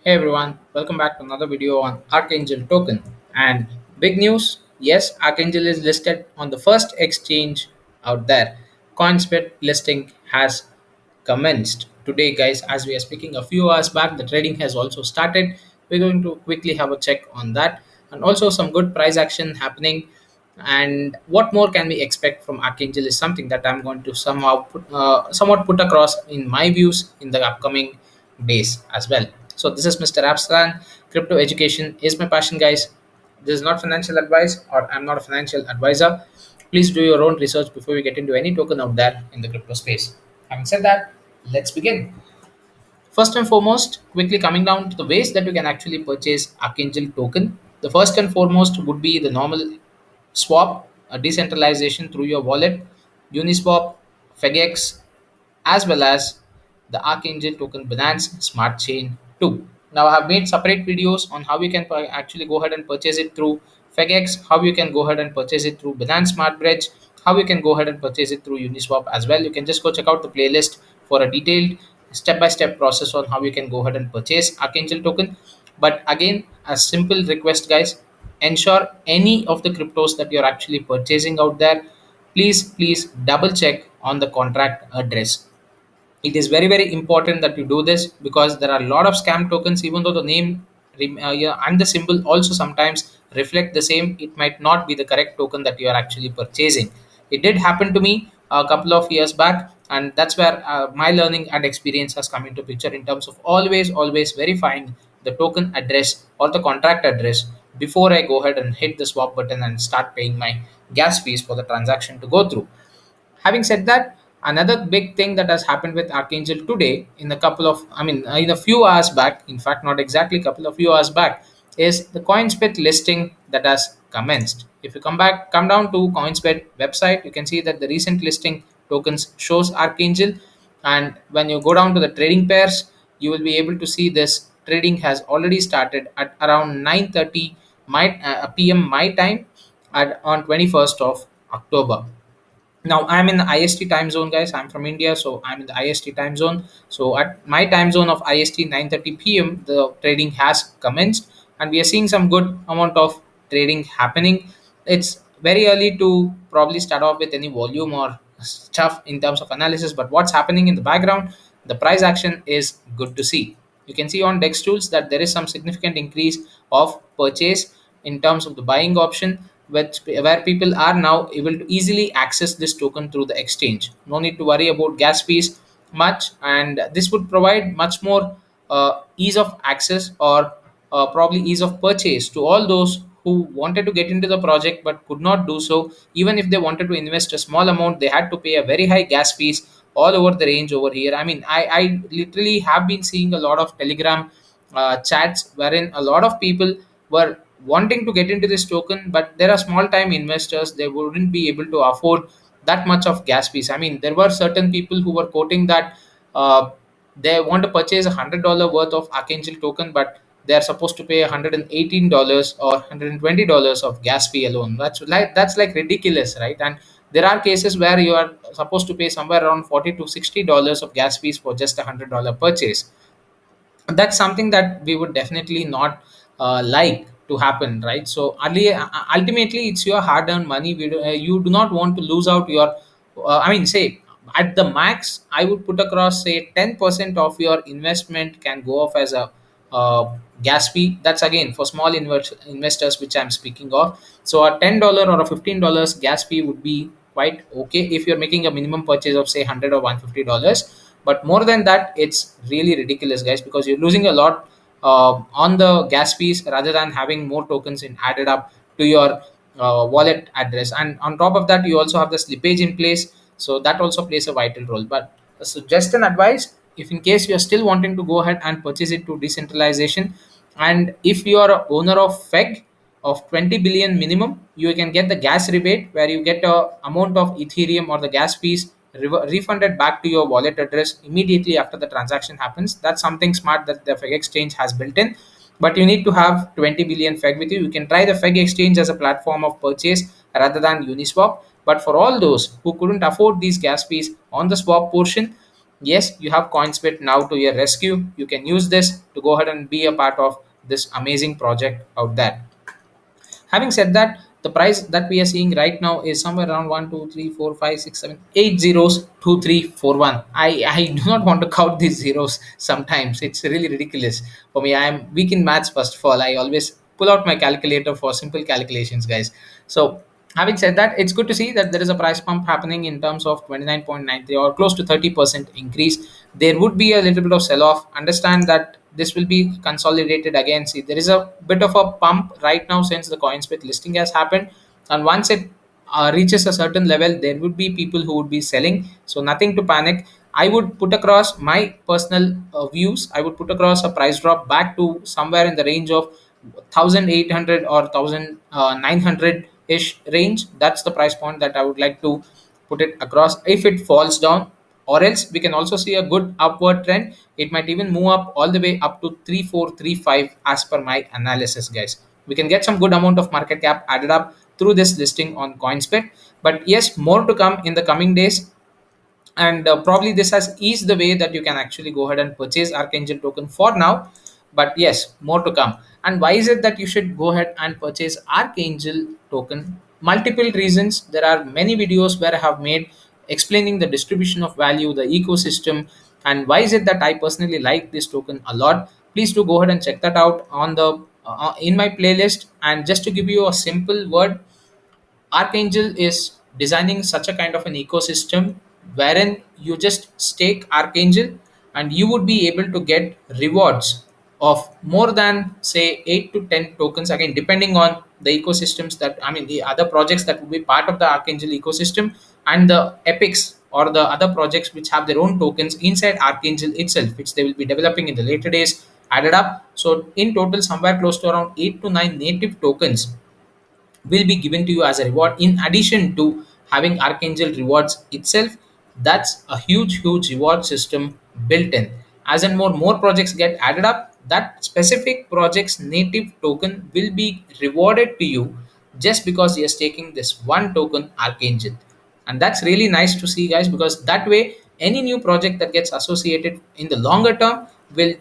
Hey everyone, welcome back to another video on Archangel token. And big news, yes, Archangel is listed on the first exchange out there. Coinsbit listing has commenced today, guys. As we are speaking a few hours back, the trading has also started. We're going to quickly have a check on that, and also some good price action happening. And what more can we expect from Archangel is something that I'm going to somewhat put across in my views in the upcoming days as well. So this is Mr. Aslan. Crypto education is my passion, guys. This is not financial advice, or I'm not a financial advisor. Please do your own research before you get into any token out there in the crypto space. Having said that, let's begin. First and foremost, quickly coming down to the ways that you can actually purchase Archangel token. The first and foremost would be the normal swap, a decentralization through your wallet, Uniswap, FEGX, as well as the Archangel token Binance Smart Chain 2. Now, I have made separate videos on how you can actually go ahead and purchase it through FEGX, how you can go ahead and purchase it through Binance Smart Bridge, how you can go ahead and purchase it through Uniswap as well. You can just go check out the playlist for a detailed step-by-step process on how you can go ahead and purchase Archangel token. But again, a simple request, guys, ensure any of the cryptos that you're actually purchasing out there, please double check on the contract address. It is very important that you do this, because there are a lot of scam tokens. Even though the name yeah, and the symbol also sometimes reflect the same, it might not be the correct token that you are actually purchasing. It did happen to me a couple of years back, and that's where my learning and experience has come into picture in terms of always verifying the token address or the contract address before I go ahead and hit the swap button and start paying my gas fees for the transaction to go through. Having said that, another big thing that has happened with Archangel today, in a couple of in a few hours back, in fact not exactly couple of few hours back, is the Coinspit listing that has commenced. If you come down to Coinspit website, you can see that the recent listing tokens shows Archangel. And when you go down to the trading pairs, you will be able to see this trading has already started at around 9:30 p.m. my time on 21st of October. Now I'm in the IST time zone, guys. I'm from India, so I'm in the IST time zone. So at my time zone of IST 9:30 p.m., the trading has commenced, and we are seeing some good amount of trading happening. It's very early to probably start off with any volume or stuff in terms of analysis, but what's happening in the background, the price action is good to see. You can see on Dex tools that there is some significant increase of purchase in terms of the buying option, where people are now able to easily access this token through the exchange. No need to worry about gas fees much, and this would provide much more ease of access, or probably ease of purchase to all those who wanted to get into the project but could not do so. Even if they wanted to invest a small amount, they had to pay a very high gas fees all over the range over here. I literally have been seeing a lot of Telegram chats wherein a lot of people were wanting to get into this token, but there are small time investors, they wouldn't be able to afford that much of gas fees. There were certain people who were quoting that they want to purchase $100 worth of Archangel token, but they are supposed to pay $118 or $120 of gas fee alone. That's like ridiculous, right? And there are cases where you are supposed to pay somewhere around $40 to $60 of gas fees for just $100 purchase. That's something that we would definitely not like to happen, right? So ultimately it's your hard earned money. You do not want to lose out your say at the max I would put across, say 10% of your investment can go off as a gas fee. That's again for small investors which I'm speaking of. So a $10 or a $15 gas fee would be quite okay if you're making a minimum purchase of say 100 or $150. But more than that, it's really ridiculous, guys, because you're losing a lot on the gas fees rather than having more tokens in added up to your wallet address. And on top of that, you also have the slippage in place, so that also plays a vital role. But so just an advice, if in case you're still wanting to go ahead and purchase it to decentralization, and if you are a owner of FEG of 20 billion minimum, you can get the gas rebate, where you get a amount of Ethereum or the gas fees refunded back to your wallet address immediately after the transaction happens. That's something smart that the FEG exchange has built in. But you need to have 20 billion FEG with you. You can try the FEG exchange as a platform of purchase rather than Uniswap. But for all those who couldn't afford these gas fees on the swap portion, yes, you have Coinsbit now to your rescue. You can use this to go ahead and be a part of this amazing project out there. Having said that, the price that we are seeing right now is somewhere around 1 2 3 4 5 6 7 8 zeros 2 3 4 1. I do not want to count these zeros sometimes. It's really ridiculous for me. I am weak in maths, first of all. I always pull out my calculator for simple calculations, guys. So having said that, it's good to see that there is a price pump happening in terms of 29.93 or close to 30% increase. There would be a little bit of sell off. Understand that this will be consolidated again. See, there is a bit of a pump right now since the Coinsbit listing has happened, and once it reaches a certain level, there would be people who would be selling. So nothing to panic. I would put across my personal views. I would put across a price drop back to somewhere in the range of 1800 or 1900 ish range. That's the price point that I would like to put it across. If it falls down, or else we can also see a good upward trend. It might even move up all the way up to 3435 as per my analysis, guys. We can get some good amount of market cap added up through this listing on Coinspit. But yes, more to come in the coming days, and probably this has eased the way that you can actually go ahead and purchase Archangel token for now. But yes, more to come. And why is it that you should go ahead and purchase Archangel token? Multiple reasons. There are many videos where I have made explaining the distribution of value, the ecosystem, and why is it that I personally like this token a lot. Please do go ahead and check that out on the in my playlist. And just to give you a simple word, Archangel is designing such a kind of an ecosystem wherein you just stake Archangel and you would be able to get rewards of more than say 8 to 10 tokens, again depending on the ecosystems that, I mean, the other projects that would be part of the Archangel ecosystem, and the epics or the other projects which have their own tokens inside Archangel itself, which they will be developing in the later days, added up. So in total somewhere close to around 8 to 9 native tokens will be given to you as a reward, in addition to having Archangel rewards itself. That's a huge reward system built in. As and more projects get added up, that specific project's native token will be rewarded to you just because you're staking this one token Archangel. And that's really nice to see, guys, because that way any new project that gets associated in the longer term will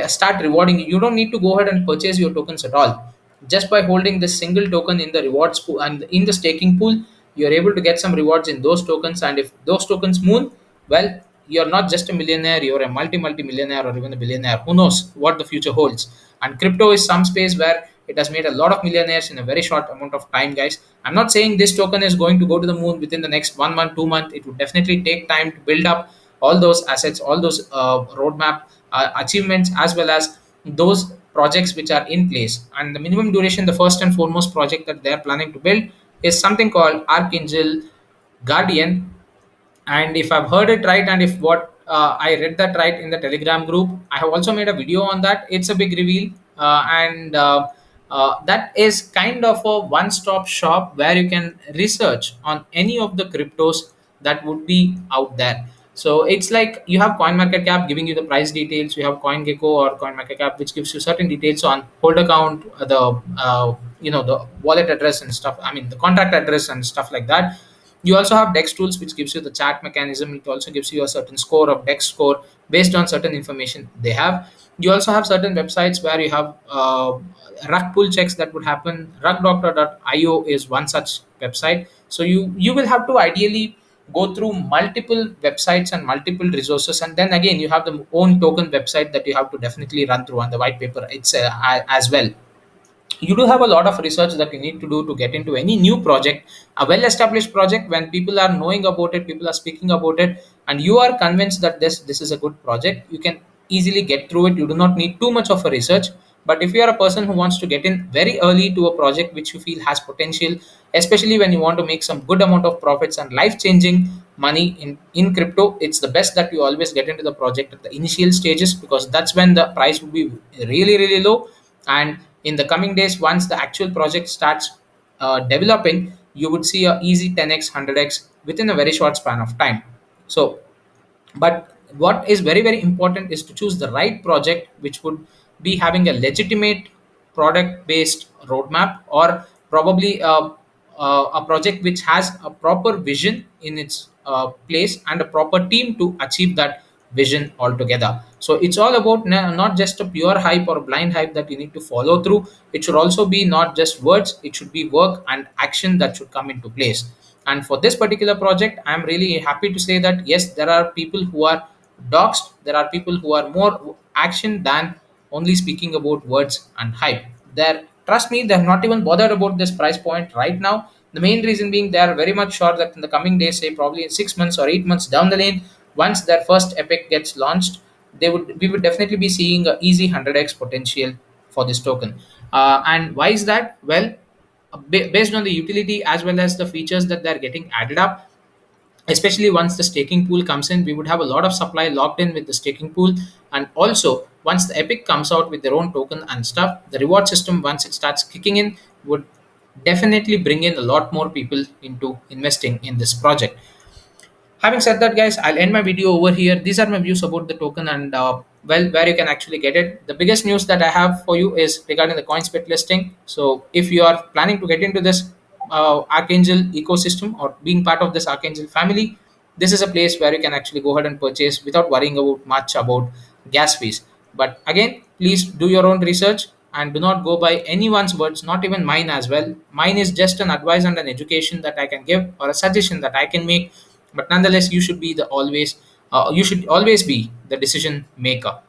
start rewarding you. You don't need to go ahead and purchase your tokens at all. Just by holding this single token in the rewards pool and in the staking pool, you're able to get some rewards in those tokens. And if those tokens moon, well, you're not just a millionaire, you're a multi millionaire or even a billionaire. Who knows what the future holds. And crypto is some space where it has made a lot of millionaires in a very short amount of time, guys. I'm not saying this token is going to go to the moon within the next 1 month, 2 months. It would definitely take time to build up all those assets, all those roadmap achievements, as well as those projects which are in place. And the minimum duration, the first and foremost project that they are planning to build is something called Archangel Guardian. And if I've heard it right, and if what I read that right in the Telegram group, I have also made a video on that. It's a big reveal, and that is kind of a one-stop shop where you can research on any of the cryptos that would be out there. So it's like you have CoinMarketCap giving you the price details. You have CoinGecko or CoinMarketCap, which gives you certain details on hold account, the wallet address and stuff. I mean, the contract address and stuff like that. You also have Dex tools, which gives you the chat mechanism. It also gives you a certain score of Dex score based on certain information they have. You also have certain websites where you have rug pull checks that would happen. Rugdoctor.io is one such website. So you will have to ideally go through multiple websites and multiple resources, and then again you have the own token website that you have to definitely run through, and the white paper it's as well. You do have a lot of research that you need to do to get into any new project. A well established project, when people are knowing about it, people are speaking about it, and you are convinced that this is a good project, you can easily get through it. You do not need too much of a research. But if you are a person who wants to get in very early to a project which you feel has potential, especially when you want to make some good amount of profits and life changing money in crypto, it's the best that you always get into the project at the initial stages, because that's when the price will be really low. And in the coming days, once the actual project starts developing, you would see a easy 10x 100x within a very short span of time. So, but what is very important is to choose the right project which would be having a legitimate product based roadmap, or probably a project which has a proper vision in its place and a proper team to achieve that vision altogether. So it's all about not just a pure hype or blind hype that you need to follow through. It should also be not just words, it should be work and action that should come into place. And for this particular project, I'm really happy to say that yes, there are people who are doxed, there are people who are more action than only speaking about words and hype. They're, trust me, they're not even bothered about this price point right now. The main reason being they are very much sure that in the coming days, say probably in 6 months or 8 months down the lane, once their first epic gets launched, they would we would definitely be seeing a easy 100x potential for this token. And why is that? Well, based on the utility as well as the features that they're getting added up, especially once the staking pool comes in, we would have a lot of supply locked in with the staking pool. And also once the epic comes out with their own token and stuff, the reward system, once it starts kicking in, would definitely bring in a lot more people into investing in this project. Having said that, guys, I'll end my video over here. These are my views about the token and well, where you can actually get it. The biggest news that I have for you is regarding the Coinsbit listing. So if you are planning to get into this Archangel ecosystem or being part of this Archangel family, this is a place where you can actually go ahead and purchase without worrying about much about gas fees. But again, please do your own research and do not go by anyone's words, not even mine as well. Mine is just an advice and an education that I can give or a suggestion that I can make. But nonetheless, you should always be the decision maker.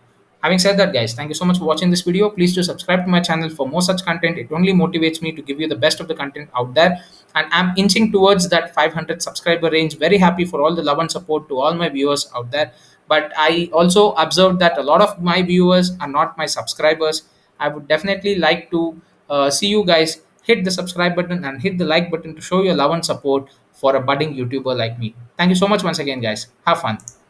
Having said that, guys, thank you so much for watching this video. Please do subscribe to my channel for more such content. It only motivates me to give you the best of the content out there. And I'm inching towards that 500 subscriber range. Very happy for all the love and support to all my viewers out there. But I also observed that a lot of my viewers are not my subscribers. I would definitely like to see you guys hit the subscribe button and hit the like button to show your love and support for a budding YouTuber like me. Thank you so much once again, guys. Have fun.